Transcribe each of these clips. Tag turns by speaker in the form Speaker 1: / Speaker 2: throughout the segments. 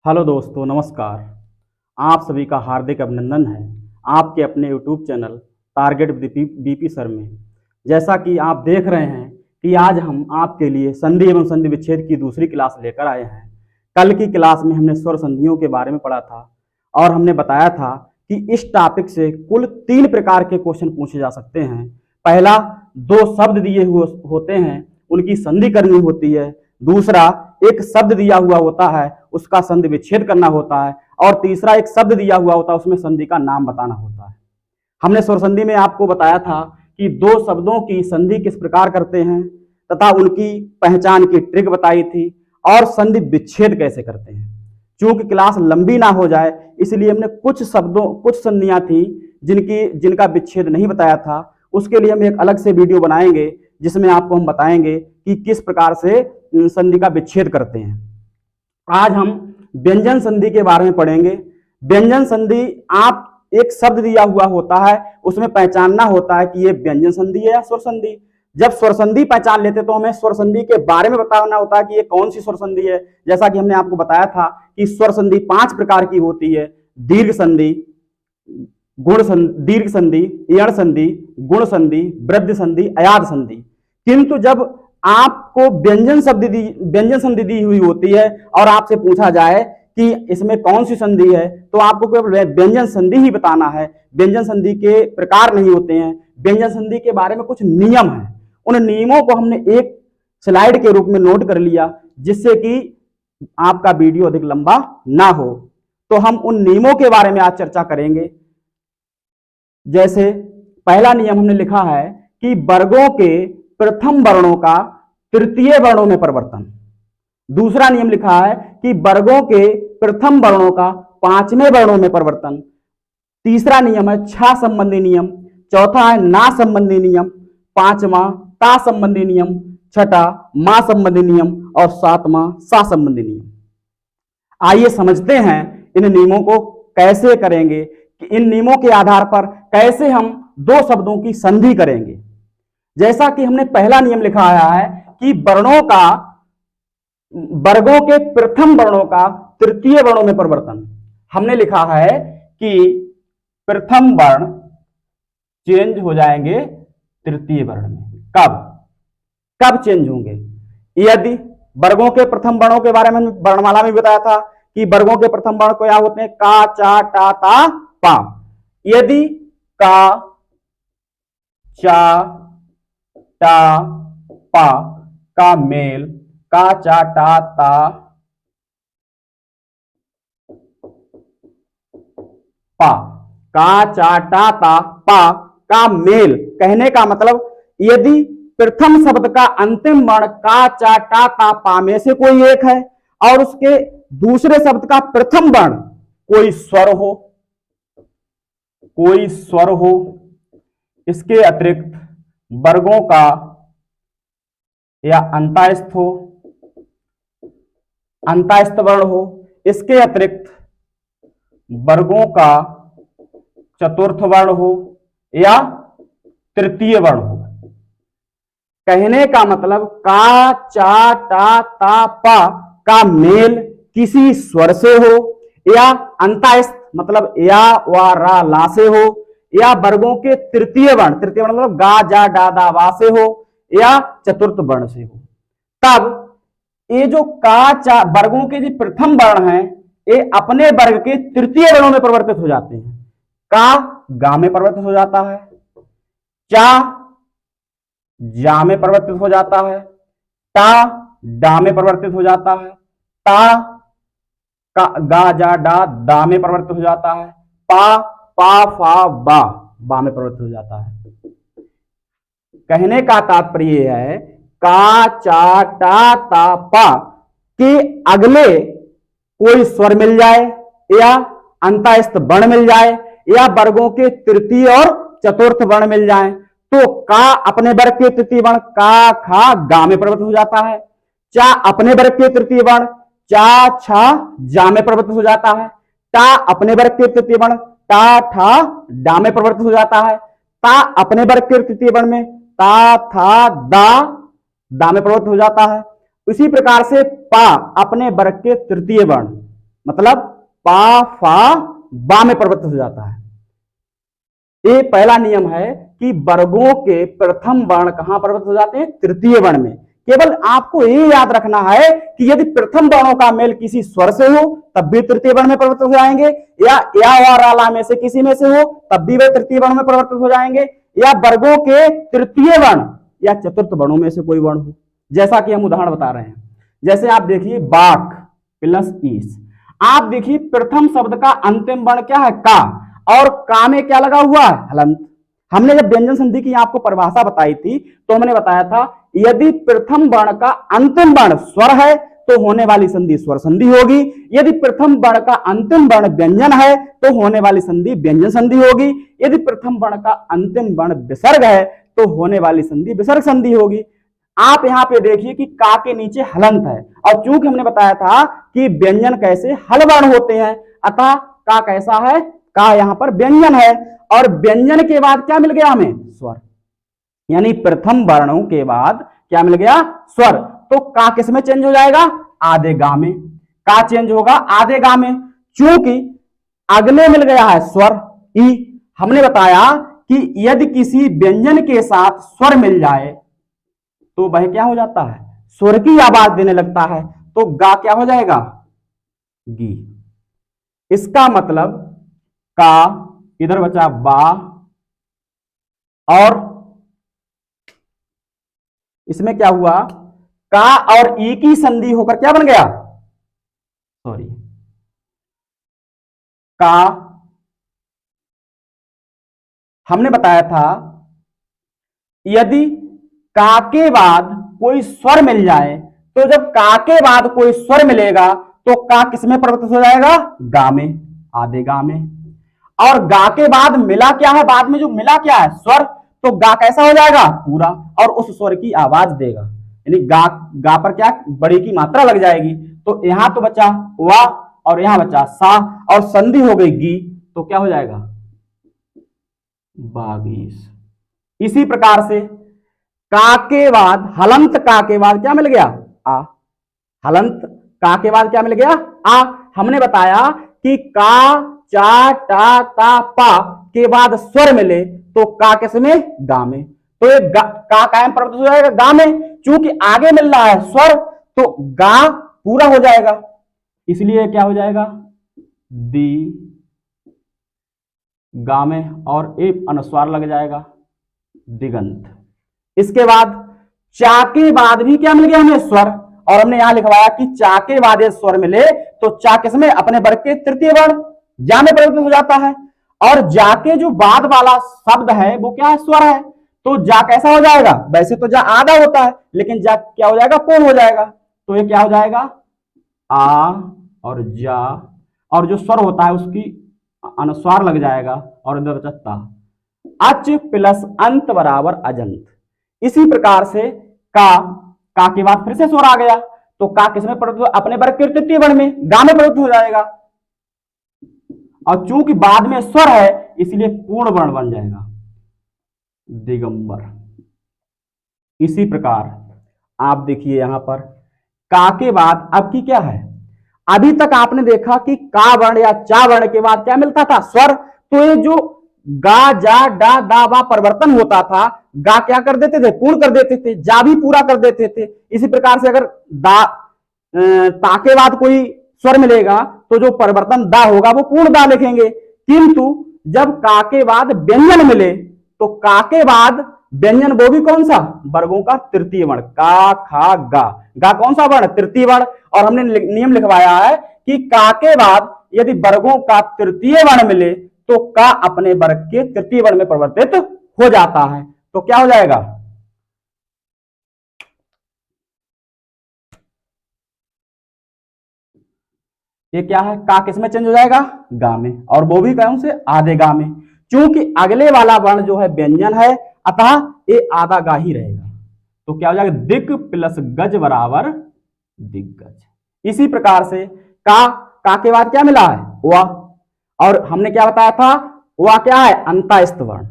Speaker 1: Hello दोस्तों, नमस्कार। आप सभी का हार्दिक अभिनंदन है आपके अपने YouTube channel target BP sir में। जैसा कि आप देख रहे हैं कि आज हम आपके लिए संधि एवं संधि विच्छेद की दूसरी क्लास लेकर आए हैं। कल की क्लास में हमने स्वर संधियों के बारे में पढ़ा था और हमने बताया था कि इस टॉपिक से कुल 3 प्रकार के क्वेश्चन पूछे जा सकते हैं। पहला, 2 शब्द दिए हुए होते हैं, उनकी संधि करनी होती है। दूसरा, एक शब्द दिया हुआ होता है, उसका संधि विच्छेद करना होता है। और तीसरा, एक शब्द दिया हुआ होता है, उसमें संधि का नाम बताना होता है। हमने स्वर संधि में आपको बताया था कि 2 शब्दों की संधि किस प्रकार करते हैं तथा उनकी पहचान की ट्रिक बताई थी और संधि विच्छेद कैसे करते हैं। चूंकि क्लास लंबी ना हो जाए इसलिए हमने कुछ संधियां थी जिनका विच्छेद नहीं बताया था। उसके लिए हम एक अलग से वीडियो बनाएंगे जिसमें आपको हम बताएंगे कि किस प्रकार से संधि का विच्छेद करते हैं। आज हम व्यंजन संधि के बारे में पढ़ेंगे। व्यंजन संधि, आप एक शब्द दिया हुआ होता है, उसमें पहचानना होता है कि ये व्यंजन संधि है या स्वर संधि। जब स्वर संधि पहचान लेते तो हमें स्वर संधि के बारे में बताना होता है कि ये कौन सी स्वर संधि है। जैसा कि हमने आपको बताया था कि स्वर संधि 5 प्रकार की होती है: दीर्घ संधि, दीर्घ संधि, यण संधि, गुण संधि, वृद्धि संधि, अयाद संधि। किंतु जब आपको व्यंजन संधि दी हुई होती है और आपसे पूछा जाए कि इसमें कौन सी संधि है, तो आपको केवल व्यंजन संधि ही बताना है। व्यंजन संधि के प्रकार नहीं होते हैं। व्यंजन संधि के बारे में कुछ नियम है, उन नियमों को हमने एक स्लाइड के रूप में नोट कर लिया जिससे कि आपका वीडियो अधिक लंबा ना हो। तो हम उन नियमों के बारे में आज चर्चा करेंगे। जैसे पहला नियम हमने लिखा है कि वर्गों के प्रथम वर्णों का तृतीय वर्णों में परिवर्तन। दूसरा नियम लिखा है कि वर्गों के प्रथम वर्णों का 5वें वर्णों में परिवर्तन। तीसरा नियम है छा संबंधी नियम। चौथा है ना संबंधी नियम। 5वां ता संबंधी नियम। छठा मा संबंधी नियम और 7वां सा संबंधी नियम। आइए समझते हैं इन नियमों को कैसे करेंगे, कि इन नियमों के आधार पर कैसे हम 2 शब्दों की संधि करेंगे। जैसा कि हमने पहला नियम लिखा है कि वर्गों के प्रथम वर्णों का तृतीय वर्णों में परिवर्तन। हमने लिखा है कि प्रथम वर्ण चेंज हो जाएंगे तृतीय वर्ण में। कब चेंज होंगे? यदि वर्गों के प्रथम वर्णों के बारे में वर्णमाला में बताया था कि वर्गों के प्रथम वर्ण क्या होते हैं: का, चा, टा, ता, पा। यदि का, चा, टा, पा का मेल का, चा, टा, ता, पा, का, चा, टा, ता, पा का मेल, कहने का मतलब यदि प्रथम शब्द का अंतिम वर्ण का, चा, टा, ता, पा में से कोई एक है और उसके दूसरे शब्द का प्रथम वर्ण कोई स्वर हो, इसके अतिरिक्त वर्गों का या अंतःस्थ वर्ण हो, इसके अतिरिक्त वर्गों का चतुर्थ वर्ण हो या तृतीय वर्ण हो। कहने का मतलब का, चा, टा, ता, पा का मेल किसी स्वर से हो या अंतःस्थ मतलब या, वा, रा, ला से हो या वर्गों के तृतीय वर्ण मतलब गा, जा, डा, दा, वा से हो या चतुर्थ वर्ण से हो। तब ये जो का, चा वर्गों के जो प्रथम वर्ण हैं ये अपने वर्ग के तृतीय वर्णों में परिवर्तित हो जाते हैं। का गा में परिवर्तित हो जाता है, चा जा में परिवर्तित हो जाता है, टा डा में परिवर्तित हो जाता है, ता का गा, जा, डा, दा में परिवर्तित हो जाता है, पा, फा, बा में परिवर्तित हो जाता है। कहने का तात्पर्य है का, चा, टा, ता, पा के अगले कोई स्वर मिल जाए या अंतःस्थ वर्ण मिल जाए या वर्गों के तृतीय और चतुर्थ वर्ण मिल जाए तो का अपने वर्ग के तृतीय वर्ण का, खा, गा में परिवर्तित हो जाता है। चा अपने वर्ग के तृतीय वर्ण चा, छा, जा में परिवर्तित हो जाता है। टा अपने वर्ग के तृतीय वर्ण टा, ठा, डा में परिवर्तित हो जाता है। ता अपने वर्ग के तृतीय वर्ण में ता, था, दा में परिवर्तित हो जाता है। इसी प्रकार से पा अपने वर्ग के तृतीय वर्ण मतलब पा फा बा में परिवर्तित हो जाता है। ये पहला नियम है कि वर्गों के प्रथम वर्ण कहां परिवर्तित हो जाते हैं? तृतीय वर्ण में। केवल आपको ये याद रखना है कि यदि प्रथम वर्णों का मेल किसी स्वर से हो तब भी तृतीय वर्ण में परिवर्तित हो जाएंगे, या और आला में से किसी में से हो तब भी वे तृतीय वर्ण में परिवर्तित हो जाएंगे, या वर्गों के तृतीय वर्ण या चतुर्थ वर्णों में से कोई वर्ण हो, जैसा कि हम उदाहरण बता रहे हैं। जैसे आप देखिए बाक प्लस ईस, आप देखिए प्रथम शब्द का अंतिम वर्ण क्या है? का, और का में क्या लगा हुआ है? हलंत। हमने जब व्यंजन संधि की आपको परिभाषा बताई थी तो हमने बताया था यदि प्रथम वर्ण का अंतिम वर्ण स्वर है तो होने वाली संधि स्वर संधि होगी, यदि प्रथम वर्ण का अंतिम वर्ण व्यंजन है तो होने वाली संधि व्यंजन संधि होगी, यदि प्रथम वर्ण का अंतिम वर्ण विसर्ग है तो होने वाली संधि विसर्ग संधि होगी। आप यहां पे देखिए कि का के नीचे हलंत है, और चूंकि हमने बताया था कि व्यंजन कैसे हल वर्ण होते हैं, अतः का कैसा है? का यहां पर व्यंजन है, और व्यंजन के बाद क्या मिल गया हमें? स्वर। यानी प्रथम वर्णों के बाद क्या मिल गया? स्वर। तो का किस में चेंज हो जाएगा? आधे गा में। का चेंज होगा आधे गा में, चूंकि अगले मिल गया है स्वर ई। हमने बताया कि यदि किसी व्यंजन के साथ स्वर मिल जाए तो वह क्या हो जाता है? स्वर की आवाज देने लगता है, तो गा क्या हो जाएगा? गी। इसका मतलब का, इधर बचा बा, और इसमें क्या हुआ? का और ई की संधि होकर क्या बन गया? सॉरी, का हमने बताया था यदि का के बाद कोई स्वर मिल जाए तो जब का के बाद कोई स्वर मिलेगा तो का किसमें परिवर्तित हो जाएगा? गा में, आधे गा में। और गा के बाद मिला क्या है? बाद में जो मिला क्या है? स्वर। तो गा कैसा हो जाएगा? पूरा, और उस स्वर की आवाज देगा। यानी गा, गा पर क्या बड़ी की मात्रा लग जाएगी। तो यहां तो बचा वा और यहां बचा सा, और संधि हो गई गी, तो क्या हो जाएगा? बागीस। इसी प्रकार से का के बाद हलंत का के बाद क्या मिल गया? आ। हलंत का के बाद क्या मिल गया? आ। हमने बताया कि का, चा, टा, ता, पा के बाद स्वर मिले तो का किसमें? गा में। तो ये का कायम परिवर्तित हो जाएगा गा में, चूंकि आगे मिल रहा है स्वर तो गा पूरा हो जाएगा, इसलिए क्या हो जाएगा? दी गा में, और एक अनुस्वार लग जाएगा दिगंत। इसके बाद चा के बाद भी क्या मिल गया हमें? स्वर। और हमने यहां लिखवाया कि चा के बाद स्वर मिले तो चा किसमें? अपने वर्ग के तृतीय वर्ण जा में परिवर्तित हो जाता है, और जा के जो बाद वाला शब्द है वो क्या है? स्वर है। तो जा कैसा हो जाएगा? वैसे तो जा आधा होता है, लेकिन जा क्या हो जाएगा? पूर्ण हो जाएगा। तो ये क्या हो जाएगा? आ और जा, और जो स्वर होता है उसकी अनुस्वार लग जाएगा, और इधर बचा अच प्लस अंत बराबर अजंत। इसी प्रकार से का के बाद फिर से स्वर आ गया तो का किसमें परिवर्तित? अपने वर्ग के तृतीय वर्ण में, गा में परिवर्तित हो जाएगा, और चूंकि बाद में स्वर है इसलिए पूर्ण वर्ण बन जाएगा दिगंबर। इसी प्रकार आप देखिए यहां पर का के बाद अब की क्या है? अभी तक आपने देखा कि का वर्ण या चा वर्ण के बाद क्या मिलता था? स्वर। तो ये जो गा, जा, डा, दा, वा परिवर्तन होता था, गा क्या कर देते थे? पूर्ण कर देते थे, जा भी पूरा कर देते थे। इसी प्रकार से अगर ता के बाद कोई स्वर मिलेगा तो जो परिवर्तन दा होगा वो पूर्ण दा लिखेंगे, किंतु जब का के बाद व्यंजन मिले तो का के बाद व्यंजन वो भी कौन सा? वर्गों का तृतीय वर्ण, का, खा, गा। गा कौन सा वर्ण? तृतीय वर्ण। और हमने नियम लिखवाया है कि का के बाद यदि वर्गों का तृतीय वर्ण मिले तो का अपने वर्ग के तृतीय वर्ण में परिवर्तित हो जाता है। तो क्या हो जाएगा? ये क्या है? का किस में चेंज हो जाएगा? गा में, और वो भी कौन से? आधे गा में। चूंकि अगले वाला वर्ण जो है व्यंजन है अतः ये आधा गा ही रहेगा, तो क्या हो जाएगा? दिक प्लस गज बराबर दिग्गज। इसी प्रकार से का के बाद क्या मिला है? वा। और हमने क्या बताया था? वा क्या है? अंतःस्थ वर्ण।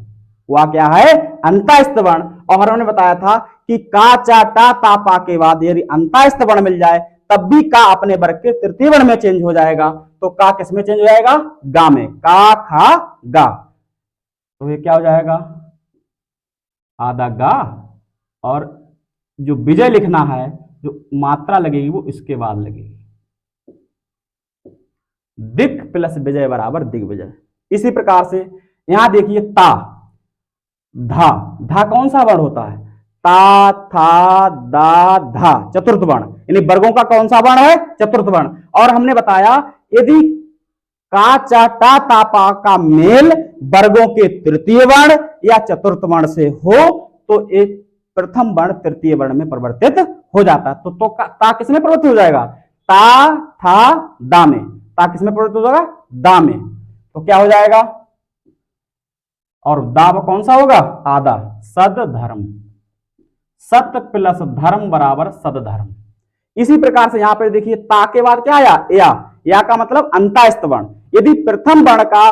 Speaker 1: वा क्या है? अंतःस्थ वर्ण। और हमने बताया था कि का, चा, टा, ता, पा के बाद यदि अंतःस्थ वर्ण मिल जाए तब भी का अपने वर्ग के तृतीय वर्ण में चेंज हो जाएगा। तो का किस में चेंज हो जाएगा? गा में। का खा गा, तो ये क्या हो जाएगा? आधा गा, और जो विजय लिखना है, जो मात्रा लगेगी वो इसके बाद लगेगी। दिक प्लस विजय बराबर दिग्विजय। इसी प्रकार से यहां देखिए ता, धा, धा कौन सा वर्ण होता है? ता, था, दा, धा, चतुर्थ वर्ण, यानी वर्गों का कौन सा वर्ण है? चतुर्थ वर्ण। और हमने बताया यदि का, चा, टा, ता, पा का मेल वर्गों के तृतीय वर्ण या चतुर्थ वर्ण से हो तो एक प्रथम वर्ण तृतीय वर्ण में परिवर्तित हो जाता है। तो ता किस में परिवर्तित हो जाएगा? ता, था, दा में। ता किस में परिवर्तित हो जाएगा? दा में। तो क्या हो जाएगा? और दा कौन सा होगा? आधा। सद धर्म, सत प्लस धर्म बराबर सदधर्म। इसी प्रकार से यहां पर देखिए ता के बाद क्या आया? या का मतलब अंतायस्त वर्ण। यदि प्रथम वर्ण का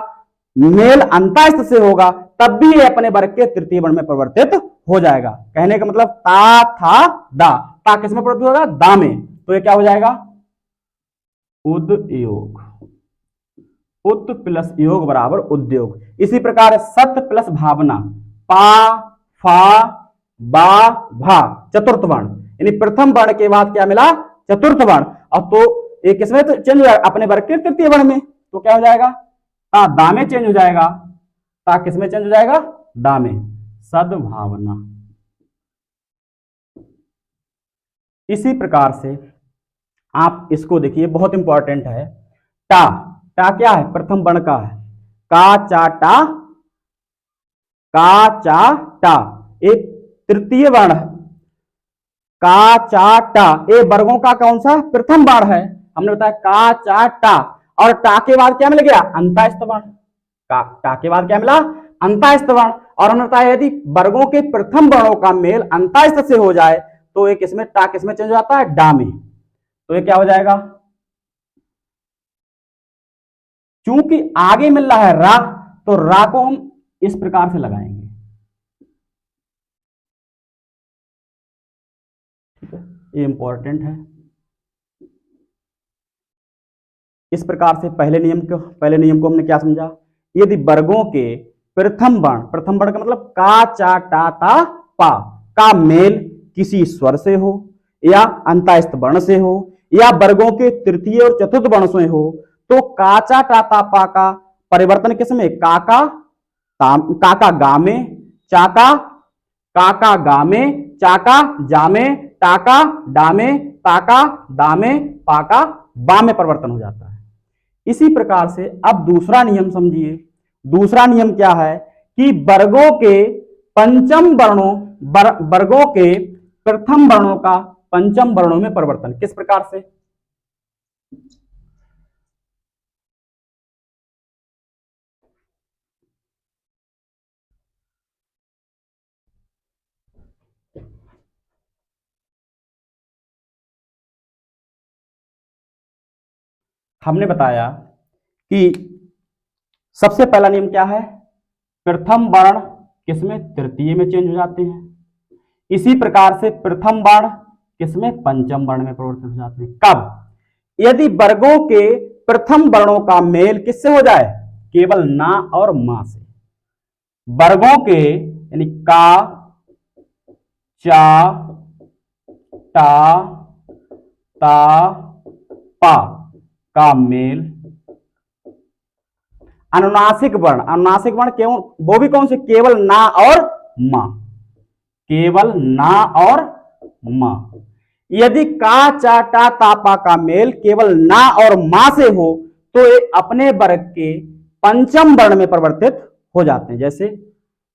Speaker 1: मेल अंतायस्त से होगा तब भी ये अपने वर्ग के तृतीय वर्ण में परिवर्तित हो जाएगा। कहने का मतलब ता, था, दा, ता किस में परिवर्तित होगा? दा में। तो ये क्या हो जाएगा? उद्योग। उत प्लस योग बराबर उद्योग। इसी प्रकार सत प्लस भावना, पा, फा, बा, भा, चतुर्थ वर्ण, यानी प्रथम वर्ण के बाद क्या मिला? चतुर्थ वर्ण। अब तो एक किसमें तो चेंज हो जाएगा? अपने वर्ग के तृतीय वर्ण में। तो क्या हो जाएगा? ता दा में चेंज हो जाएगा। ता किसमें चेंज हो जाएगा? दा में। सद्भावना। इसी प्रकार से आप इसको देखिए, बहुत इंपॉर्टेंट है। टा, टा क्या है? प्रथम वर्ण का है। का, चा, टा, का, चा, टा एक तृतीय वर्ण है। का, चा, टा ये वर्गों का कौन सा? प्रथम वर्ण है। हमने बताया का, चा, टा, और टा के बाद क्या मिल गया? अंतायस्त वर्ण। टा के बाद क्या मिला? अंतायस्त वर्ण। और हमने बताया यदि वर्गों के प्रथम वर्णों का मेल अंतायस्त से हो जाए तो एक इसमें टा किसमें चेंज हो जाता है? डा में। तो ये क्या हो जाएगा? चूंकि आगे मिल रहा है रा, तो रा को हम इस प्रकार से लगाएंगे, ठीक है? ये इंपॉर्टेंट है। इस प्रकार से पहले नियम को हमने क्या समझा? यदि वर्गों के प्रथम वर्ण का मतलब का, चा, टा, ता, पा का मेल किसी स्वर से हो या अंतायस्त वर्ण से हो या वर्गों के तृतीय और चतुर्थ वर्ण से हो तो का, चा, टा, ता, पा का परिवर्तन किसमें? काका गा में, काका गा में, चाका जा में, टाका डा में, ताका दा में, पाका बा में परिवर्तन हो जाता है। इसी प्रकार से अब दूसरा नियम समझिए। दूसरा नियम क्या है कि वर्गों के प्रथम वर्णों का पंचम वर्णों में परिवर्तन। किस प्रकार से? हमने बताया कि सबसे पहला नियम क्या है? प्रथम वर्ण किसमें? तृतीय में चेंज हो जाते हैं। इसी प्रकार से प्रथम वर्ण किसमें? पंचम वर्ण में परिवर्तित हो जाते हैं। कब? यदि वर्गों के प्रथम वर्णों का मेल किससे हो जाए? केवल ना और मा से। वर्गों के यानी का, चा, टा, ता, पा का मेल अनुनासिक वर्ण केवल वो भी कौन से? केवल ना और मा। केवल ना और मा। यदि का, चा, टा, ता, पा का मेल केवल ना और मा से हो तो ये अपने वर्ग के पंचम वर्ण में परिवर्तित हो जाते हैं। जैसे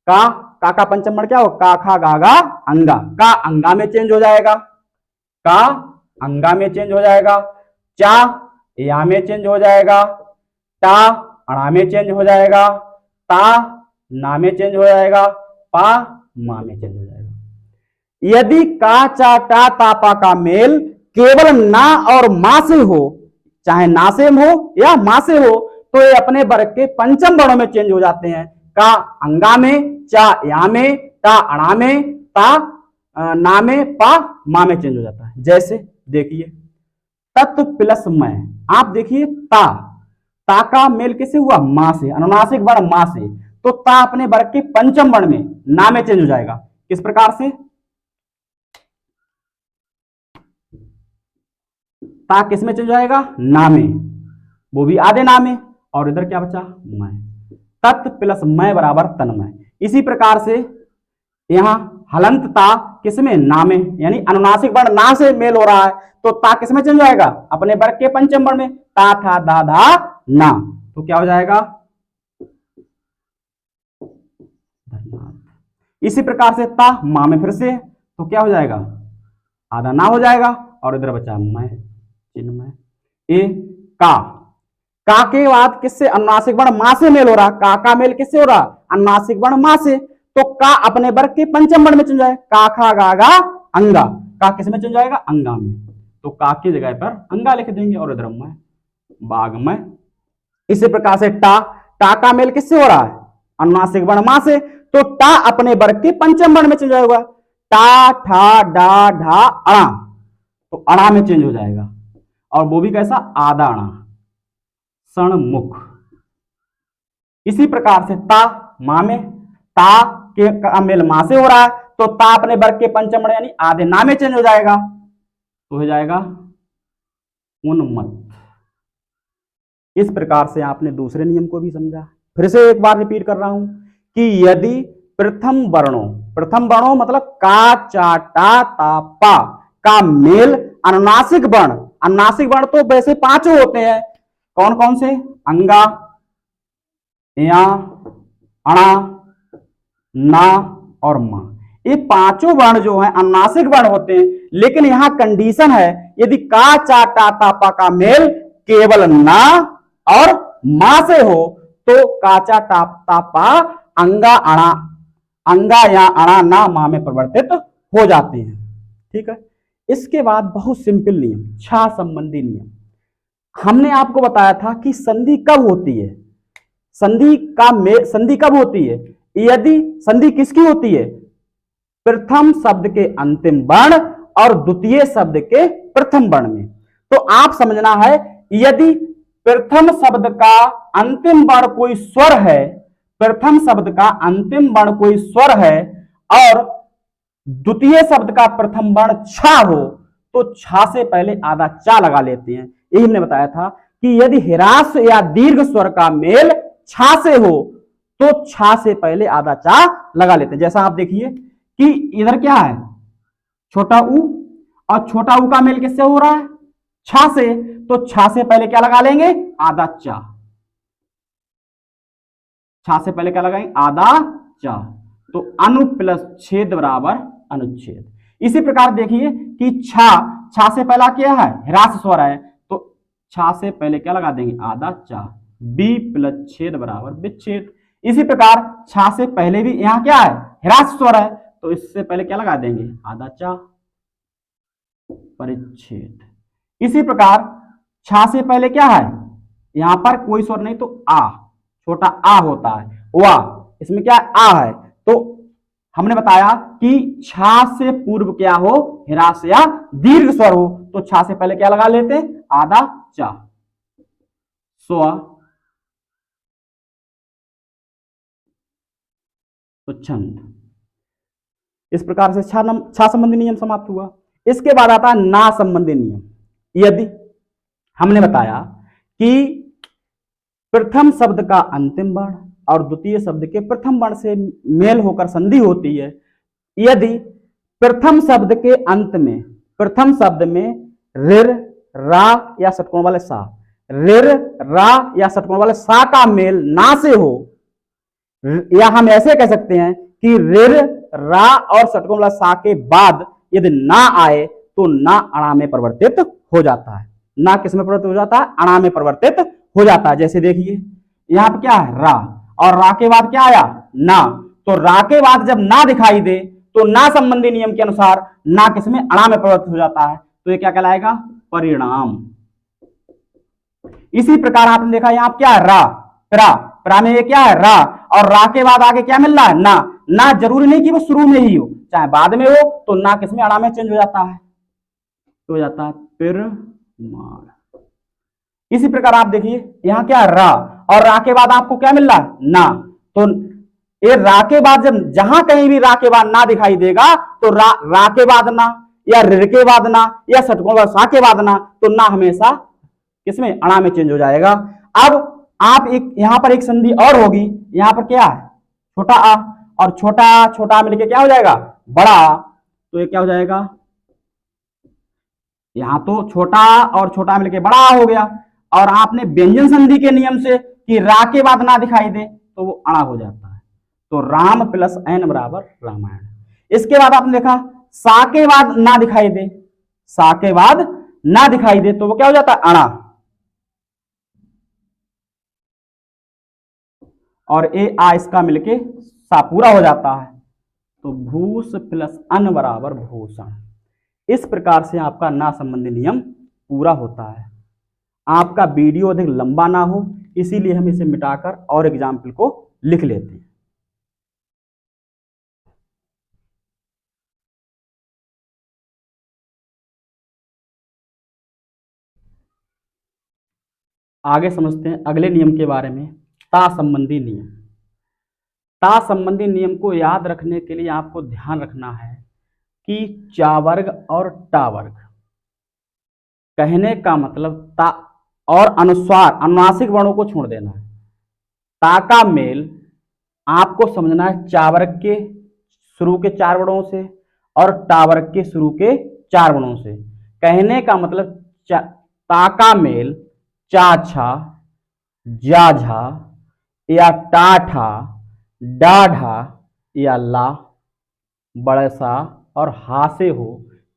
Speaker 1: का पंचम वर्ण क्या हो? का, खा, गा, गा, अंगा। का अंगा में चेंज हो जाएगा। का अंगा में चेंज हो जाएगा। चा या में चेंज हो जाएगा। टा अणा में चेंज हो जाएगा। ता ना में चेंज हो जाएगा। पा मा में चेंज हो जाएगा। यदि का, चा, टा, ता, पा का मेल केवल ना और मा से हो, चाहे ना से हो या मा से हो, तो ये अपने वर्ग के पंचम वर्णों में चेंज हो जाते हैं। का अंगा में, चा या में, टा अणा में, ता ना में, पा मा में चेंज हो जाता है। जैसे देखिए तत् प्लस मैं। आप देखिए ता का मेल किससे हुआ? मां से, अनुनासिक वर्ण मां से, तो ता अपने वर्ग के पंचम वर्ण में ना में चेंज हो जाएगा। किस प्रकार से? ता किस में चेंज हो जाएगा? ना में, वो भी आधे ना में, और इधर क्या बचा? मैं। तत् प्लस मैं बराबर तन्मय। इसी प्रकार से यहां हलंत ता किसमें? ना में, यानी अनुनासिक वर्ण ना से मेल हो रहा है, तो ता किसमें चेंज हो जाएगा? अपने वर्ग के पंचम वर्ण में। ता था दा धा ना, तो क्या हो जाएगा? इसी प्रकार से ता मां में फिर से, तो क्या हो जाएगा? आधा ना हो जाएगा, और इधर बचा मैं, चिन्मय। ए का के बाद किससे? अनुनासिक वर्ण मां से मेल हो रहा। का मेल किससे हो रहा? अनुनासिक वर्ण मां से, तो का अपने वर्ग के पंचम वर्ण में चेंज जाए। का खा गा गा अंगा, का किस में चेंज जाएगा? अंगा में, तो का की जगह पर अंगा लिख देंगे, और इधर मैं बाग में। इसी प्रकार से टा का मेल किससे हो रहा है? अनुनासिक वर्ण मां से, तो टा अपने वर्ग के पंचम वर्ण में चेंज होगा। टा ठा डा ढा अणा, तो अणा में चेंज हो जाएगा, और वो भी कैसा? आधा अणा, सणमुख। इसी प्रकार से ता मां में, ता के का मेल मां से हो रहा है, तो ता अपने वर्ग के पंचम वर्ण यानी आधे ना में चेंज हो जाएगा, तो हो जाएगा उन्मत्त। इस प्रकार से आपने दूसरे नियम को भी समझा। फिर से एक बार रिपीट कर रहा हूं कि यदि प्रथम वर्णों मतलब का चा टा ता पा का मेल अनुनासिक वर्ण तो वैसे पांचों होते हैं। कौन कौन से? अंगा, या, अणा, ना और मां। ये पांचों वर्ण जो है अनुनासिक वर्ण होते हैं, लेकिन यहां कंडीशन है, यदि का चा टा ता पा का मेल केवल ना और मां से हो, तो काचा टा ता पा अंगा या अणा ना मां में परिवर्तित हो जाते हैं। ठीक है। इसके बाद बहुत सिंपल नियम, छा संबंधी नियम। हमने आपको बताया था कि संधि कब होती है? संधि कब होती है? यदि संधि किसकी होती है? प्रथम शब्द के अंतिम वर्ण और द्वितीय शब्द के प्रथम वर्ण में। तो आप समझना है, यदि प्रथम शब्द का अंतिम वर्ण कोई स्वर है, प्रथम शब्द का अंतिम वर्ण कोई स्वर है और द्वितीय शब्द का प्रथम वर्ण छा हो, तो छा से पहले आधा चा लगा लेते हैं। यही हमने बताया था कि यदि ह्रास या दीर्घ स्वर का मेल छा से हो, तो छा से पहले आधा चा लगा लेते हैं। जैसा आप देखिए कि इधर क्या है? छोटा ऊ, और छोटा ऊ का मेल किससे हो रहा है? छा से, तो छा से पहले क्या लगा लेंगे? आधा चा। छा से पहले क्या लगाएंगे? आधा चा। तो अनु प्लस छेद बराबर अनुच्छेद। इसी प्रकार देखिए कि छा से पहला क्या है? ह्रास स्वर है, तो छा से पहले क्या लगा देंगे? आधा चा। बी प्लस छेद बराबर विच्छेद। इसी प्रकार छा से पहले भी यहां क्या है? ह्रास स्वर है, तो इससे पहले क्या लगा देंगे? आधा चा परिच्छेद। इसी प्रकार छा से पहले क्या है? यहां पर कोई स्वर नहीं, तो आ, छोटा आ होता है, वाह, इसमें क्या आ है, तो हमने बताया कि छा से पूर्व क्या हो? ह्रास या दीर्घ स्वर हो, तो छा से पहले क्या लगा लेते? आधा चा। स्व, तो छंद। इस प्रकार से छा संबंधी नियम समाप्त हुआ। इसके बाद आता है ना संबंधी नियम। यदि हमने बताया कि प्रथम शब्द का अंतिम वर्ण और द्वितीय शब्द के प्रथम वर्ण से मेल होकर संधि होती है, यदि प्रथम शब्द के अंत में, प्रथम शब्द में रिर, रा या षटकोण वाले सा, रिर, रा या षटकोण वाले सा का मेल ना से हो, या हम ऐसे कह सकते हैं कि रिर, रा और षटकोण वाला सा के बाद यदि ना आए, तो ना अणा में परिवर्तित हो जाता है। ना किस में परिवर्तित हो जाता है? अणा में परिवर्तित हो जाता है। जैसे देखिए यहां पर क्या है? रा, और रा के बाद क्या आया? ना। तो रा के बाद जब ना दिखाई दे, तो ना संबंधी नियम के अनुसार ना किसमें? अणा में परिवर्तित हो जाता है, तो ये क्या कहलाएगा? परिणाम। इसी प्रकार आपने देखा यहां क्या है? रा में ये क्या है? रा, और रा के बाद आगे क्या मिल रहा है? ना जरूरी नहीं कि वो शुरू में ही हो, चाहे बाद में हो, तो ना किसमें? अणा में चेंज हो जाता है, तो हो जाता है फिर माण। इसी प्रकार आप देखिए यहां क्या रा, और रा के बाद आपको क्या मिल रहा है, ना। तो ये रा के बाद जब जहां कहीं भी रा के बाद ना दिखाई देगा तो रा के बाद ना, या ऋ के बाद ना, या षटकों सा के बाद ना, तो ना हमेशा किसमें, अणा में चेंज हो जाएगा। अब आप एक यहां पर एक संधि और होगी, यहां पर क्या है, छोटा आ, और छोटा छोटा मिलके क्या हो जाएगा, बड़ा आ। तो ये क्या हो जाएगा, यहां तो छोटा और छोटा मिलके बड़ा आ हो गया, और आपने व्यंजन संधि के नियम से कि रा के बाद ना दिखाई दे तो वो अणा हो जाता है। तो राम प्लस एन बराबर रामायण। इसके बाद आपने देखा सा के बाद ना दिखाई दे, सा के बाद ना दिखाई दे तो वो क्या हो जाता है, अणा। और ए आ इसका मिलके सा पूरा हो जाता है, तो भूस प्लस अन बराबर भूषण। इस प्रकार से आपका ना संबंधी नियम पूरा होता है। आपका वीडियो अधिक लंबा ना हो इसीलिए हम इसे मिटाकर और एग्जाम्पल को लिख लेते हैं। आगे समझते हैं अगले नियम के बारे में, ता संबंधी नियम। ता संबंधी नियम को याद रखने के लिए आपको ध्यान रखना है कि चा वर्ग और टा वर्ग, कहने का मतलब ता और अनुस्वार अनुनासिक वर्णों को छोड़ देना है। ता का मेल आपको समझना है चा वर्ग के शुरू के 4 वर्णों से और टा वर्ग के शुरू के 4 वर्णों से। कहने का मतलब ता का मेल चा छा, जा झा, या टा ठा, डा ढा, या ला, बड़े सा और हा से हो,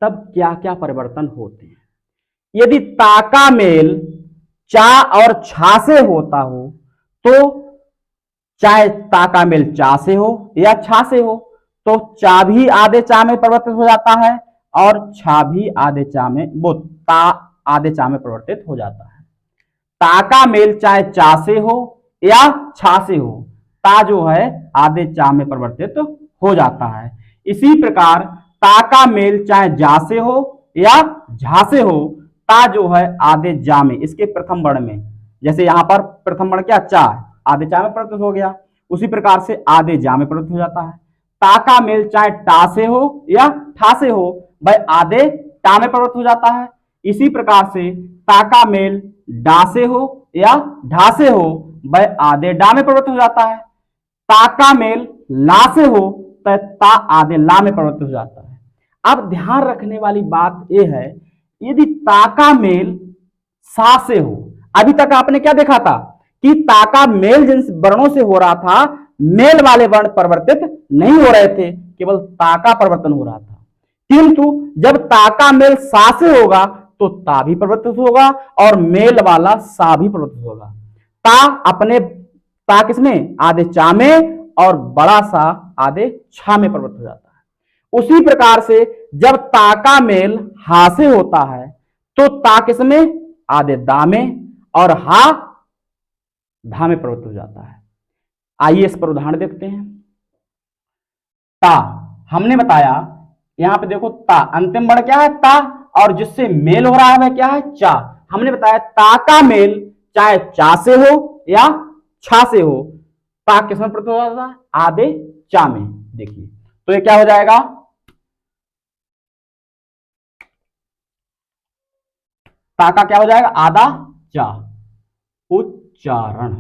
Speaker 1: तब क्या क्या परिवर्तन होते हैं। यदि ता का मेल चा और छा से होता हो तो चाहे ता का मेल चा से हो या छा से हो तो चा भी आधे चा में परिवर्तित हो जाता है और छा भी आधे चा में, वो ता आधे चा में परिवर्तित हो जाता है। ता का मेल चाहे चा से हो या छा से हो, ता जो है आधे चा में परिवर्तित हो जाता है। इसी प्रकार ता का मेल चाहे जा से हो या झा से हो, ता जो है आधे जा में, इसके प्रथम वर्ण में, जैसे यहां पर प्रथम वर्ण क्या चा है, आधे चा में परिवर्तित हो गया, उसी प्रकार से आधे जा में परिवर्तित हो जाता है। ता का मेल चाहे टा से हो या ठा से हो, वह आधे टा में परिवर्तित हो जाता है। इसी प्रकार से ता का मेल डा से हो या ढा से हो, वह आधे डा में परिवर्तित हो जाता है। ता का मेल ला से हो तो ता आधे ला में परिवर्तित हो जाता है। अब ध्यान रखने वाली बात यह है, यदि ता का मेल सा से हो, अभी तक आपने क्या देखा था कि ता का मेल जिन वर्णों से हो रहा था, मेल वाले वर्ण परिवर्तित नहीं हो रहे थे, केवल ता का परिवर्तन हो रहा था। किंतु जब ता का मेल सा से होगा तो ता भी परिवर्तित होगा और मेल वाला सा भी परिवर्तित होगा। ता किसमें, आधे चा में, और बड़ा सा आधे छा में परिवर्तित हो जाता है। उसी प्रकार से जब ता का मेल हा से होता है तो ता किसमें, आधे दा में, और हा धा में परिवर्तित हो जाता है। आइए इस पर उदाहरण देखते हैं। ता हमने बताया, यहां पे देखो ता अंतिम वर्ण क्या है, ता, और जिससे मेल हो रहा है वह क्या है, चा। हमने बताया ता का मेल चाहे चा से हो या छा से हो, ता किसमें परिवर्तित हो जाता है, आधे चा में। देखिए तो ये क्या हो जाएगा, ता का क्या हो जाएगा, आधा चा, उच्चारण।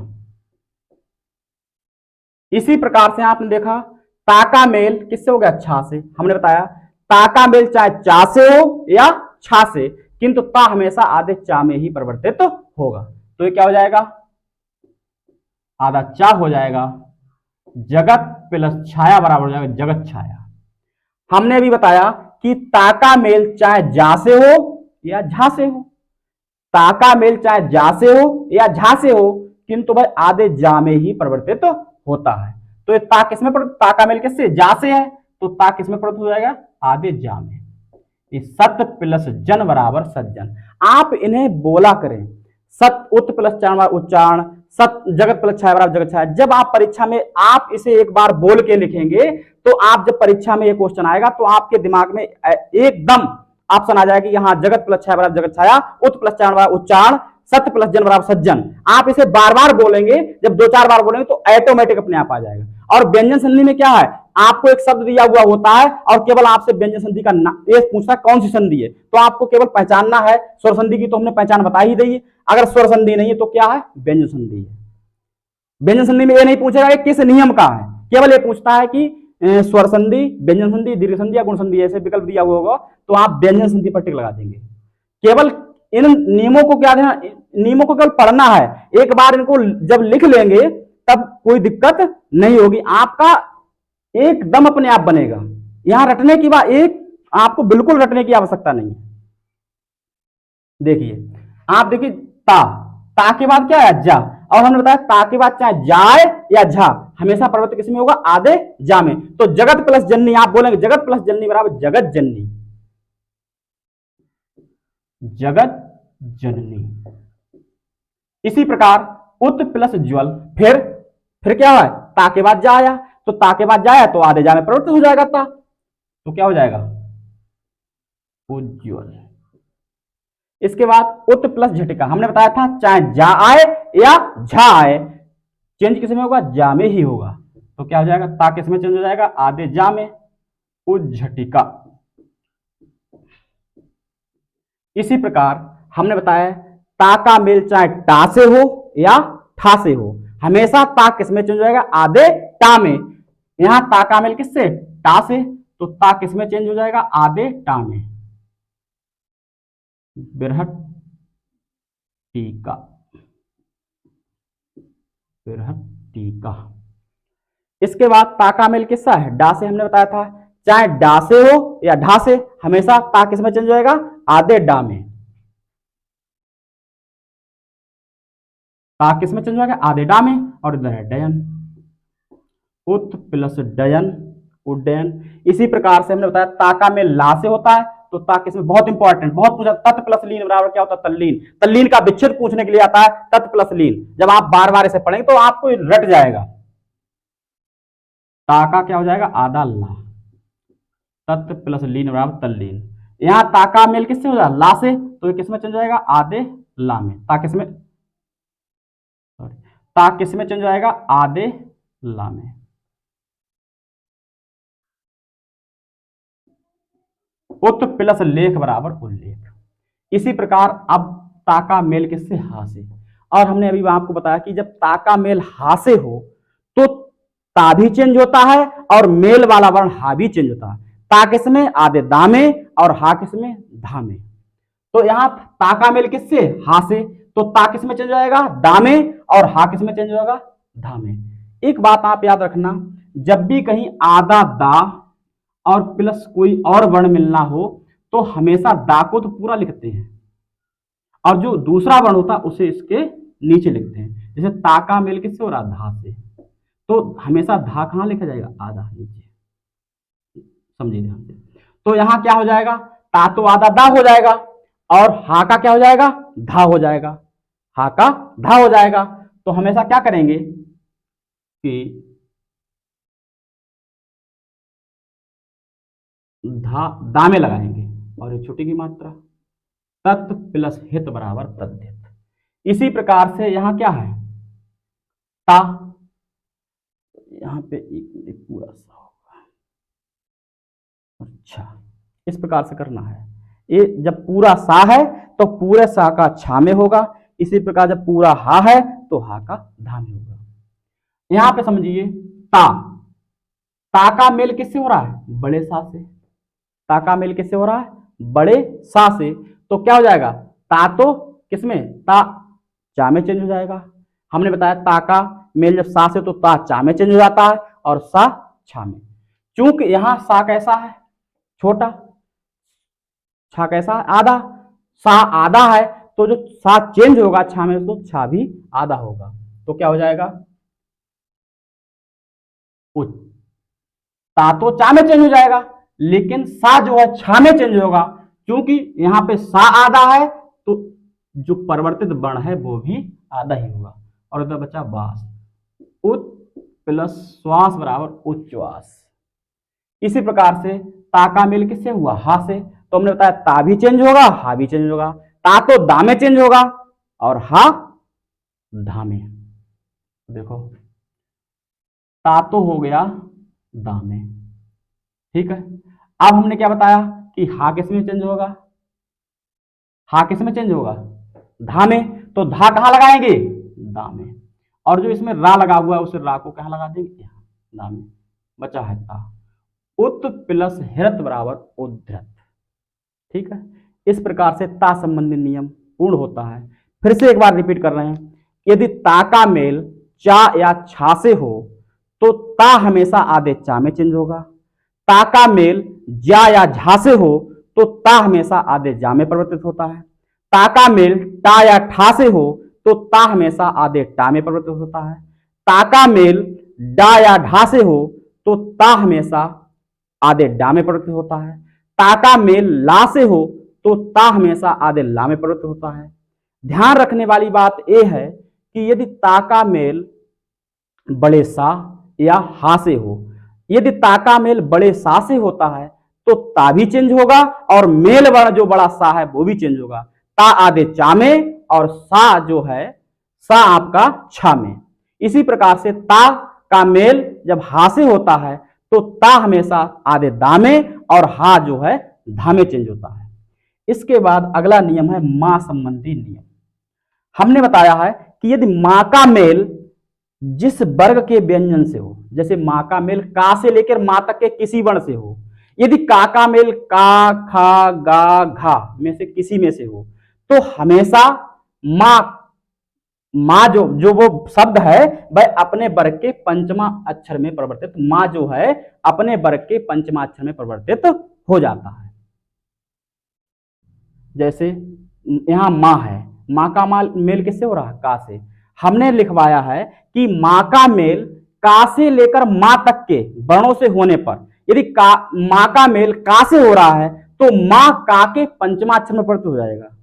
Speaker 1: इसी प्रकार से आपने देखा ता का मेल किससे हो गया, छा से। हमने बताया ता का मेल चाहे चा से हो या छा से, किंतु ता हमेशा आधे चा में ही परिवर्तित होगा। तो ये क्या हो जाएगा, आधा चा हो जाएगा, जगत प्लस छाया बराबर हो जाएगा जगत छाया। हमने अभी बताया कि ता का मेल चाहे जा से हो या झा से हो, ता का मेल चाहे जा से हो या झा से हो, किंतु भाई आधे जा में ही परिवर्तित होता है। तो ये ता किसमें, ता का मेल किससे, जा से है, तो ता किसमें परिवर्तित हो जाएगा, आधे जा में। सत प्लस जन बराबर सज्जन। आप इन्हें बोला करें, सत उत प्लस चारण उच्चारण, सत जगत प्लस छाया बराबर जगत छाया। जब आप परीक्षा में आप इसे एक बार बोल के लिखेंगे तो आप जब परीक्षा में ये क्वेश्चन आएगा तो आपके दिमाग में एकदम ऑप्शन आ जाएगा कि यहाँ जगत प्लस छाया बराबर जगत छाया, उत प्लस चारण बराबर उच्चारण, सत्य प्लस जन बराबर सज्जन। आप इसे बार बार बोलेंगे, जब 2-4 बार बोलेंगे तो ऑटोमेटिक अपने आप आ जाएगा। और व्यंजन संधि में क्या है, आपको एक शब्द दिया हुआ होता है और केवल आपसे व्यंजन संधि का ये पूछता है कौन सी संधि है, तो आपको केवल पहचानना है। स्वर संधि की तो हमने पहचान बता ही दी है, अगर स्वर संधि नहीं है तो क्या है, व्यंजन संधि है। व्यंजन संधि में ये नहीं पूछेगा कि किस नियम का है, केवल ये पूछता है कि स्वर संधि, व्यंजन संधि, दीर्घ संधि या गुण संधि, ऐसे विकल्प दिया हुआ होगा तो आप व्यंजन संधि पर टिक लगा देंगे। केवल इन नियमों को क्या देना, नियमों को केवल पढ़ना है, एक बार इनको जब लिख लेंगे तब कोई दिक्कत नहीं होगी, आपका एकदम अपने आप बनेगा। यहां रटने की बात, एक आपको बिल्कुल रटने की आवश्यकता नहीं है। देखिए आप देखिए ता के बाद क्या है, जा, और हमने बताया ता के बाद चाहे जाए या झा हमेशा परिवर्तन किस में होगा, आधे जा में। तो जगत प्लस जननी, आप बोलेंगे जगत प्लस जननी बराबर जगत जननी, जगत जननी। इसी प्रकार उत प्लस ज्वल, फिर क्या है, ता के बाद जा आया, तो ता के बाद जाया तो आधे जा में परिवर्तन हो जाएगा ता, तो क्या हो जाएगा, उज्ज्वल। इसके बाद उत प्लस झटिका, हमने बताया था चाहे जा आए या झा आए चेंज किस में होगा, जा में ही होगा, तो क्या हो जाएगा, ता किस में चेंज हो जाएगा, आधे जा में, उज्झटिका। इसी प्रकार हमने बताया ता का मेल चाहे टा से हो या ठा से हो, हमेशा ता किस में चेंज हो जाएगा, आधे टा में। यहां ता का मेल किससे, टा से, तो ता किस में चेंज हो जाएगा, आधे टा में, बिरहट टीका, बिरहट टीका। इसके बाद ता का मेल किससा है, डा से, हमने बताया था चाहे डा से हो या ढा से हमेशा ता किस में चेंज हो जाएगा, आधे डा में, ता किस में चेंज हो जाएगा, आधे डा में। और इधर है डयन, उत प्लस डयन, उड्डयन। इसी प्रकार से हमने बताया ता का मेल ला से होता है, तो ता किस में, बहुत इंपॉर्टेंट, बहुत पूछा, तत् प्लस लीन बराबर क्या होता है, तल्लीन। तल्लीन का विच्छेद पूछने के लिए आता है तत् प्लस लीन, जब आप बार बार इसे पढ़ेंगे तो आपको रट जाएगा। ता का क्या हो जाएगा, आधा ला, तत् प्लस लीन बराबर तल्लीन। यहां ता का मेल किससे हो जाएगा, ला से, तो ये किस में चेंज हो जाएगा, आधे ला में, ता किस में, ता किस में चेंज हो जाएगा, आधे ला में। उत प्लस लेख बराबर उल्लेख। इसी प्रकार अब ता का मेल किससे, हा से, और हमने अभी आपको बताया कि जब ता का मेल हा से हो तो ता भी चेंज होता है और मेल वाला वर्ण हा भी चेंज होता है। ता किस में, आधे दा में, और हा किस में, धा में। तो यहां ता का मेल किससे, हा से, तो ता किस में चेंज हो जाएगा, दा में, और हा किस में चेंज होगा, धा में। एक बात आप याद रखना, जब भी कहीं आधा दा और प्लस कोई और वर्ण मिलना हो तो हमेशा दा को तो पूरा लिखते हैं और जो दूसरा वर्ण होता है उसे इसके नीचे लिखते हैं। जैसे ता का मेल किससे हो रहा, धा से, तो हमेशा धा कहां लिखा जाएगा, आधा नीचे, समझिए ध्यान से। तो यहां क्या हो जाएगा, ता तो आधा दा हो जाएगा और हा का क्या हो जाएगा, धा हो जाएगा, हा का धा हो जाएगा। तो हमेशा क्या करेंगे कि धा दा में लगाएंगे और ये छोटी की मात्रा, तत् प्लस हित बराबर तद्धित। इसी प्रकार से यहां क्या है, ता, यहां पे एक पूरा सा होगा, अच्छा इस प्रकार से करना है। ये जब पूरा सा है तो पूरे सा का छा में होगा, इसी प्रकार जब पूरा हा है तो हा का धा में होगा। यहां पे समझिए ता का मेल किससे हो रहा है, बड़े सा से, ता का मेल किससे हो रहा है, बड़े सा से, तो क्या हो जाएगा, ता तो किसमें, ता चा में चेंज हो जाएगा। हमने बताया ता का मेल जब सा से तो ता चा में चेंज हो जाता है और सा छा में। चूंकि यहां सा कैसा है, छोटा, छा कैसा है, आधा, सा आधा है तो जो सा चेंज होगा छा में तो छा भी आधा होगा, तो क्या हो जाएगा, ता तो चा में चेंज हो जाएगा लेकिन सा जो है छा में चेंज होगा, क्योंकि यहां पे सा आधा है तो जो परिवर्तित वर्ण है वो भी आधा ही होगा। और उधर बचा बास, उत प्लस श्वास बराबर उच्चवास। इसी प्रकार से ता का मेल किससे हुआ, हा से, तो हमने बताया ता भी चेंज होगा, हा भी चेंज होगा। ता तो दा में चेंज होगा और हा धा में। देखो ता तो हो गया दा में, ठीक है। अब हमने क्या बताया कि हा किस में चेंज होगा, हा किस में चेंज होगा, धा में। तो धा कहां लगाएंगे, दा में। और जो इसमें रा लगा हुआ है उसे रा को कहां लगा देंगे, दा में। बचा है ता। उत प्लस हिरत बराबर उद्धृत, ठीक है। इस प्रकार से ता संबंधी नियम पूर्ण होता है। फिर से एक बार रिपीट कर रहे हैं, यदि ता का मेल चा या छा से हो तो ता हमेशा आधे चा में चेंज होगा। ता का मेल जा या झा से हो तो ता हमेशा आधे जा में परिवर्तित होता है। ता का मेल टा या ठा से हो तो ता हमेशा आधे टा में परिवर्तित होता है। ता का मेल डा या ढा से हो तो ता हमेशा आधे डा में परिवर्तित होता है। ता का मेल ला से हो तो ता हमेशा आधे ला में परिवर्तित होता है। ध्यान रखने वाली बात यह है कि यदि ता का मेल बड़े सा या हा से हो, यदि ता का मेल बड़े सा से होता है तो ता भी चेंज होगा और मेल वर्ण जो बड़ा सा है वो भी चेंज होगा। ता आधे चा में और सा जो है सा आपका छा में। इसी प्रकार से ता का मेल जब हा से होता है तो ता हमेशा आधे दा में और हा जो है धा में चेंज होता है। इसके बाद अगला नियम है मां संबंधी नियम। हमने बताया है कि यदि मां का मेल जिस वर्ग के व्यंजन से हो, जैसे मां का मेल का से लेकर मां तक के किसी वर्ण से हो, यदि का मेल का खा गा घा में से किसी में से हो तो हमेशा मां मां जो वो शब्द है वह अपने वर्ग के पंचमा अक्षर में परिवर्तित, मां जो है अपने वर्ग के पंचमा अक्षर में परिवर्तित हो जाता है। जैसे यहां मां है, मां का मेल किससे हो रहा है, का से। हमने लिखवाया है कि मां का मेल का से लेकर मां तक के वर्णों से होने पर, यदि मां का मेल का से हो रहा है तो मां का के पंचमाक्षर में परिवर्तित हो जाएगा।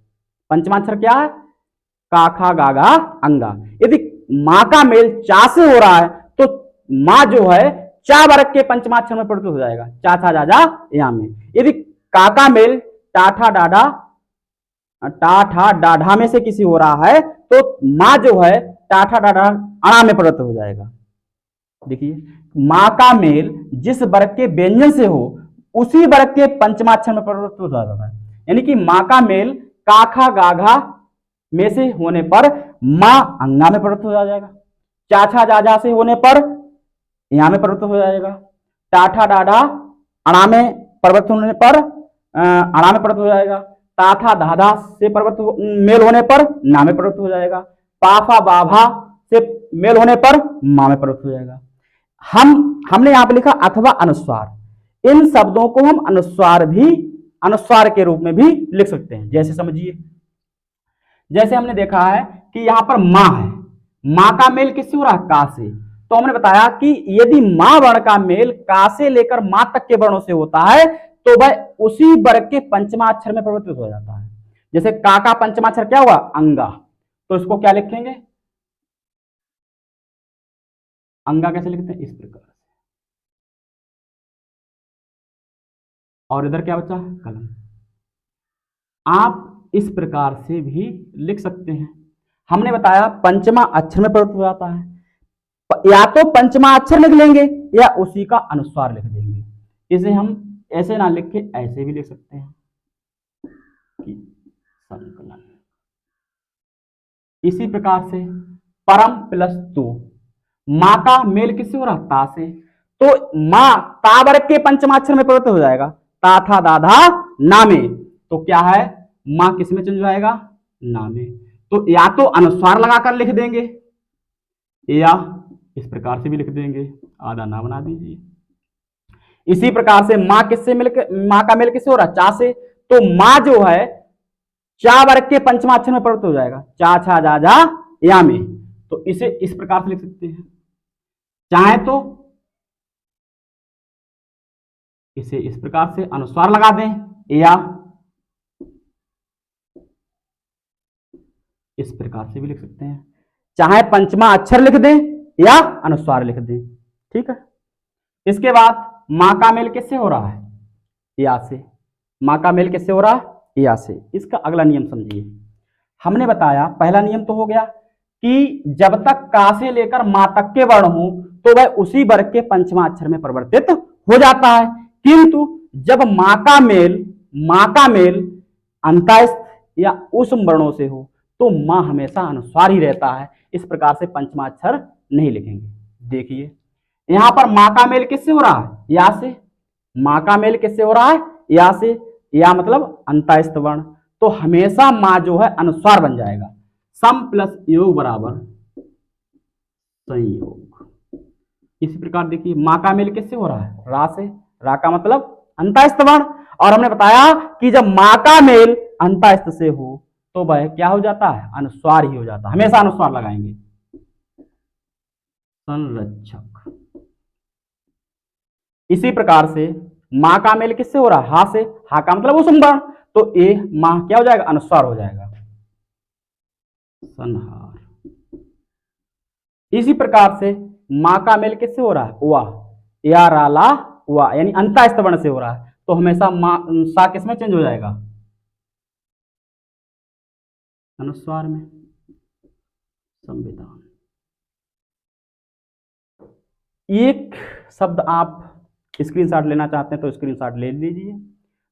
Speaker 1: पंचमाक्षर क्या है, का खा गा घा अंगा। यदि मां का मेल चा से हो रहा है तो मां जो है चा वर्ग के पंचमाक्षर में परिवर्तित हो जाएगा, चा छा जा जा या में। यदि का मेल टाठा डाढ़ा टाठा डाढ़ा में से किसी हो रहा है तो मां जो है टाठा डाढ़ा अणा में परिवर्तित हो जाएगा। देखिए मां का मेल जिस वर्ग के व्यंजन से हो उसी वर्ग के पंचमाक्षर में परिवर्तित हो जाता है। यानी कि मां का मेल काखा गाघा में से होने पर मां अंगा में परिवर्तित हो जाएगा। चाछा जाजा से होने पर यहां में परिवर्तित हो जाएगा। टाठा डाढ़ा अणा में परिवर्तित होने पर अणा में परिवर्तित हो जाएगा। ताथा धाधा से परिवर्तित मेल होने पर ना में परिवर्तित हो जाएगा। पाफा बाभा से मेल होने पर मा में परिवर्तित हो जाएगा। हमने यहां पर लिखा अथवा अनुस्वार। इन शब्दों को हम अनुस्वार के रूप में भी लिख सकते हैं। जैसे समझिए, जैसे हमने देखा है कि यहां पर मां है, मां का मेल किससे हो रहा है, का से। तो हमने बताया कि यदि मां वर्ण का मेल का से लेकर मां तक के वर्णों से होता है तो वह उसी वर्ग के पंचमाक्षर में परिवर्तित हो जाता है। जैसे का पंचमाक्षर क्या हुआ, अंगा, तो इसको क्या लिखेंगे, अंगा कैसे लिखते हैं, इस प्रकार से। और इधर क्या बचा, कलम। आप इस प्रकार से भी लिख सकते हैं। हमने बताया पंचमा अक्षर में परिवर्तित हो जाता है, या तो पंचमा अक्षर लिख लेंगे या उसी का अनुस्वार लिख देंगे। इसे हम ऐसे ना लिख के ऐसे भी लिख सकते हैं कि संकलन। इसी प्रकार से परम प्लस तू, मां का मेल किससे हो रहा, ता से। तो मां ता वर्ग के पंचमाक्षर में परिवर्तित हो जाएगा, ता था दाधा ना में। तो क्या है, मां किस में चेंज हो जाएगा, ना में। तो या तो अनुस्वार लगाकर लिख देंगे या इस प्रकार से भी लिख देंगे, आधा ना बना दीजिए। इसी प्रकार से मां किससे मिलकर, मां का मेल किससे हो रहा है, चा से। तो मां जो है चा वर्ग के पंचमाक्षर में परिवर्तित हो जाएगा, चा छा जा जा या में। तो इसे इस प्रकार से लिख सकते हैं। चाहे तो इसे इस प्रकार से अनुस्वार लगा दें या इस प्रकार से भी लिख सकते हैं। चाहे पंचमा अक्षर लिख दें या अनुस्वार लिख दें, ठीक है। इसके बाद मां का मेल किससे हो रहा है, या से। माँ का मेल किससे हो रहा है, या से। इसका अगला नियम समझिए। हमने बताया पहला नियम तो हो गया कि जब तक का से लेकर माँ तक के वर्ण हो तो वह उसी वर्ग के पंचमा अक्षर में परिवर्तित हो जाता है, किंतु जब माँ का मेल अंतःस्थ या उष्म वर्णों से हो तो माँ हमेशा अनुस्वार ही रहता है। इस प्रकार से पंचमा अक्षर नहीं लिखेंगे। देखिए यहां पर माँ का मेल किससे हो रहा है, या से। माँ का मेल किससे हो रहा है, या से। या मतलब अंतःस्थ वर्ण, तो हमेशा माँ जो है अनुस्वार बन जाएगा। सम प्लस योग बराबर संयोग। इसी प्रकार देखिए माँ का मेल किससे हो रहा है, रा से। रा का मतलब अंतःस्थ वर्ण, और हमने बताया कि जब माँ का मेल अंतःस्थ से हो तो वह क्या हो जाता है, अनुस्वार ही हो जाता है। हमेशा अनुस्वार लगाएंगे। संरक्षक। इसी प्रकार से माँ का मेल किससे हो रहा है, हा से। हा का मतलब उष्म वर्ण, तो ए माँ क्या हो जाएगा, अनुस्वार हो जाएगा। संहार। इसी प्रकार से माँ का मेल किससे हो रहा है, वा। या रा ला वा, यानी अंतःस्थ वर्ण से हो रहा है, तो हमेशा माँ सा किसमें चेंज हो जाएगा, अनुस्वार में। संविधान। एक शब्द आप स्क्रीनशॉट लेना चाहते हैं तो स्क्रीनशॉट ले लीजिए,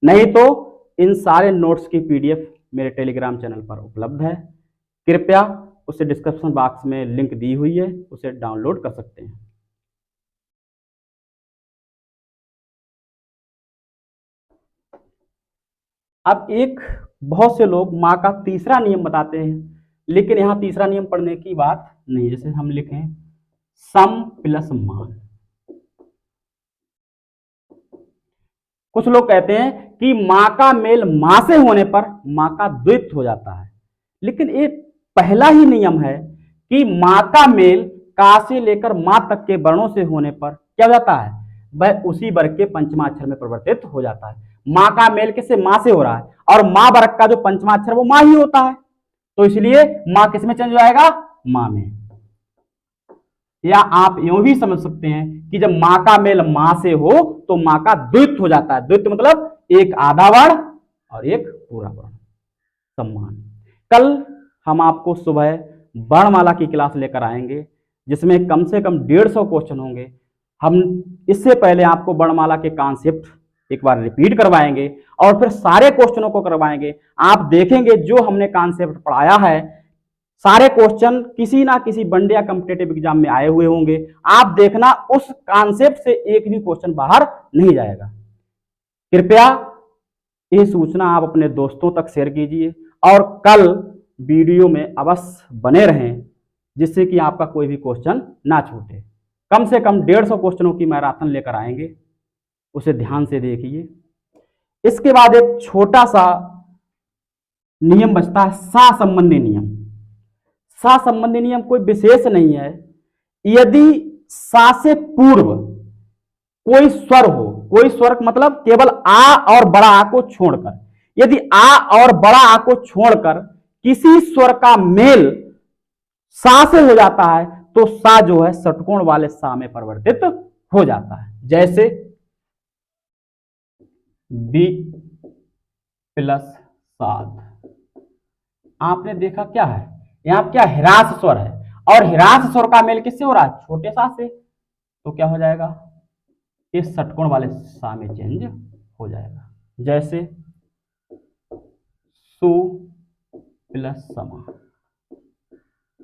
Speaker 1: नहीं तो इन सारे नोट्स की पीडीएफ मेरे टेलीग्राम चैनल पर उपलब्ध है। कृपया उसे डिस्क्रिप्शन बॉक्स में लिंक दी हुई है, उसे डाउनलोड कर सकते हैं। अब एक बहुत से लोग माँ का तीसरा नियम बताते हैं, लेकिन यहाँ तीसरा नियम पढ़ने की बात नहीं। जैसे हम लिखें सम प्लस मान। कुछ लोग कहते हैं कि माँ का मेल माँ से होने पर माँ का द्वित्व हो जाता है, लेकिन ये पहला ही नियम है कि माँ का मेल का से लेकर माँ तक के वर्णों से होने पर क्या हो जाता है, वह उसी वर्ग के पंचमाक्षर में परिवर्तित हो जाता है। माँ का मेल किससे, माँ से हो रहा है, और माँ वर्ग का जो पंचमाक्षर वो माँ ही होता है, तो इसलिए माँ किस में चेंज हो जाएगा, माँ में। या आप यूं भी समझ सकते हैं कि जब माँ का मेल माँ से हो तो माँ का द्वित्व हो जाता है। द्वित्व मतलब एक आधा वर्ण और एक पूरा वर्ण। सम्मान। कल हम आपको सुबह वर्णमाला की क्लास लेकर आएंगे, जिसमें कम से कम 150 क्वेश्चन होंगे। हम इससे पहले आपको वर्णमाला के कॉन्सेप्ट एक बार रिपीट करवाएंगे और फिर सारे क्वेश्चनों को करवाएंगे। आप देखेंगे जो हमने कॉन्सेप्ट पढ़ाया है, सारे क्वेश्चन किसी ना किसी वनडे या कॉम्पिटेटिव एग्जाम में आए हुए होंगे। आप देखना उस कॉन्सेप्ट से एक भी क्वेश्चन बाहर नहीं जाएगा। कृपया ये सूचना आप अपने दोस्तों तक शेयर कीजिए और कल वीडियो में अवश्य बने रहें, जिससे कि आपका कोई भी क्वेश्चन ना छूटे। कम से कम 150 क्वेश्चनों की मैराथन लेकर आएंगे, उसे ध्यान से देखिए। इसके बाद एक छोटा सा नियम बचता है, सा संबंधी नियम। सा संबंधी नियम कोई विशेष नहीं है। यदि सा से पूर्व कोई स्वर हो, कोई स्वर मतलब केवल आ और बड़ा आ को छोड़कर, यदि आ और बड़ा आ को छोड़कर किसी स्वर का मेल सा से हो जाता है तो सा जो है षटकोण वाले सा में परिवर्तित हो जाता है। जैसे बी प्लस साध। आपने देखा क्या है, यहां क्या ह्रास स्वर है, और ह्रास स्वर का मेल किससे हो रहा है, छोटे सा से, तो क्या हो जाएगा, इस षटकोण वाले सा में चेंज हो जाएगा। जैसे सु प्लस समा।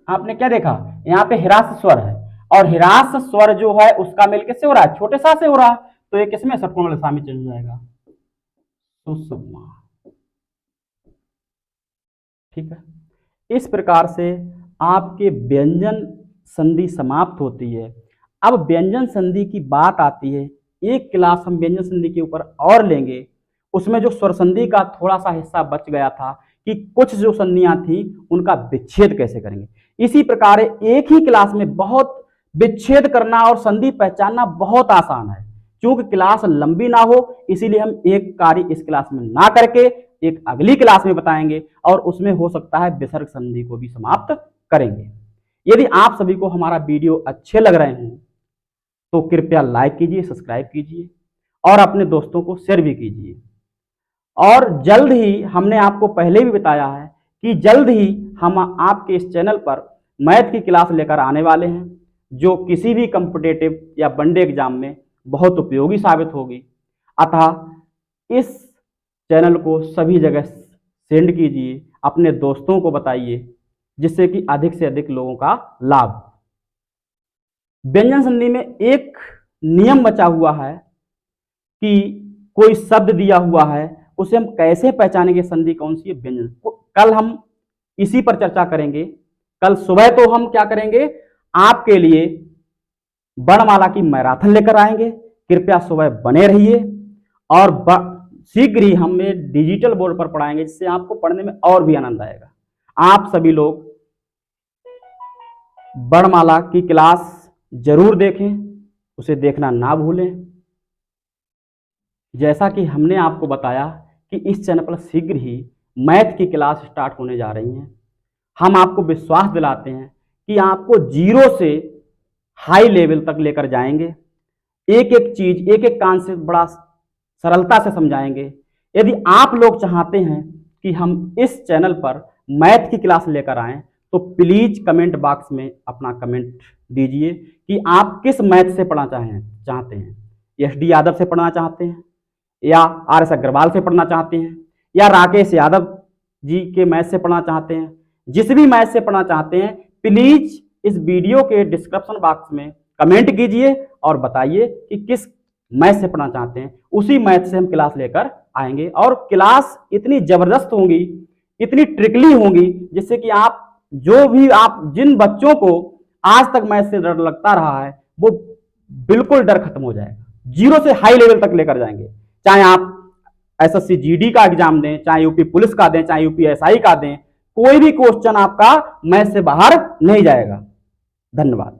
Speaker 1: आपने क्या देखा, यहां पे ह्रास स्वर है, और ह्रास स्वर जो है उसका मेल किससे हो रहा है, छोटे सा से हो रहा है, तो ये किसमें, षटकोण वाले सा में चेंज हो जाएगा, सुषमा। ठीक है। इस प्रकार से आपके व्यंजन संधि समाप्त होती है। अब व्यंजन संधि की बात आती है, एक क्लास हम व्यंजन संधि के ऊपर और लेंगे। उसमें जो स्वर संधि का थोड़ा सा हिस्सा बच गया था कि कुछ जो संधियां थी उनका विच्छेद कैसे करेंगे। इसी प्रकार एक ही क्लास में बहुत विच्छेद करना और संधि पहचानना बहुत आसान है। क्योंकि क्लास लंबी ना हो इसीलिए हम एक कार्य इस क्लास में ना करके एक अगली क्लास में बताएंगे, और उसमें हो सकता है विसर्ग संधि को भी समाप्त करेंगे। यदि आप सभी को हमारा वीडियो अच्छे लग रहे हैं तो कृपया लाइक कीजिए, सब्सक्राइब कीजिए और अपने दोस्तों को शेयर भी कीजिए। और जल्द ही, हमने आपको पहले भी बताया है कि जल्द ही हम आपके इस चैनल पर मैथ की क्लास लेकर आने वाले हैं, जो किसी भी कॉम्पिटिटिव या वनडे एग्जाम में बहुत उपयोगी साबित होगी। अतः इस चैनल को सभी जगह सेंड कीजिए, अपने दोस्तों को बताइए, जिससे कि अधिक से अधिक लोगों का लाभ। व्यंजन संधि में एक नियम बचा हुआ है कि कोई शब्द दिया हुआ है, उसे हम कैसे पहचानेंगे संधि कौन सी है, व्यंजन। कल हम इसी पर चर्चा करेंगे। कल सुबह तो हम क्या करेंगे, आपके लिए वर्णमाला की मैराथन लेकर आएंगे। कृपया सुबह बने रहिए और शीघ्र ही हम डिजिटल बोर्ड पर पढ़ाएंगे, जिससे आपको पढ़ने में और भी आनंद आएगा। आप सभी लोग वर्णमाला की क्लास जरूर देखें, उसे देखना ना भूलें। जैसा कि हमने आपको बताया कि इस चैनल पर शीघ्र ही मैथ की क्लास स्टार्ट होने जा रही हैं। हम आपको विश्वास दिलाते हैं कि आपको जीरो से हाई लेवल तक लेकर जाएंगे। एक एक चीज, एक एक कॉन्सेप्ट बड़ा सरलता से समझाएंगे। यदि आप लोग चाहते हैं कि हम इस चैनल पर मैथ की क्लास लेकर आएं, तो प्लीज कमेंट बॉक्स में अपना कमेंट दीजिए कि आप किस मैथ से पढ़ना चाहते हैं। SD यादव से पढ़ना चाहते हैं, या RS अग्रवाल से पढ़ना चाहते हैं, या राकेश यादव जी के मैथ से पढ़ना चाहते हैं। जिस भी मैथ से पढ़ना चाहते हैं, प्लीज इस वीडियो के डिस्क्रिप्शन बॉक्स में कमेंट कीजिए और बताइए कि किस मैथ से पढ़ना चाहते हैं। उसी मैथ से हम क्लास लेकर आएंगे, और क्लास इतनी जबरदस्त होंगी, इतनी ट्रिकली होंगी, जिससे कि आप जिन बच्चों को आज तक मैथ से डर लगता रहा है, वो बिल्कुल डर खत्म हो जाएगा। जीरो से हाई लेवल तक लेकर जाएंगे। चाहे आप SSC GD का एग्जाम दें, चाहे यूपी पुलिस का दें, चाहे यूपी SI का दें, कोई भी क्वेश्चन आपका मैथ से बाहर नहीं जाएगा। धन्यवाद।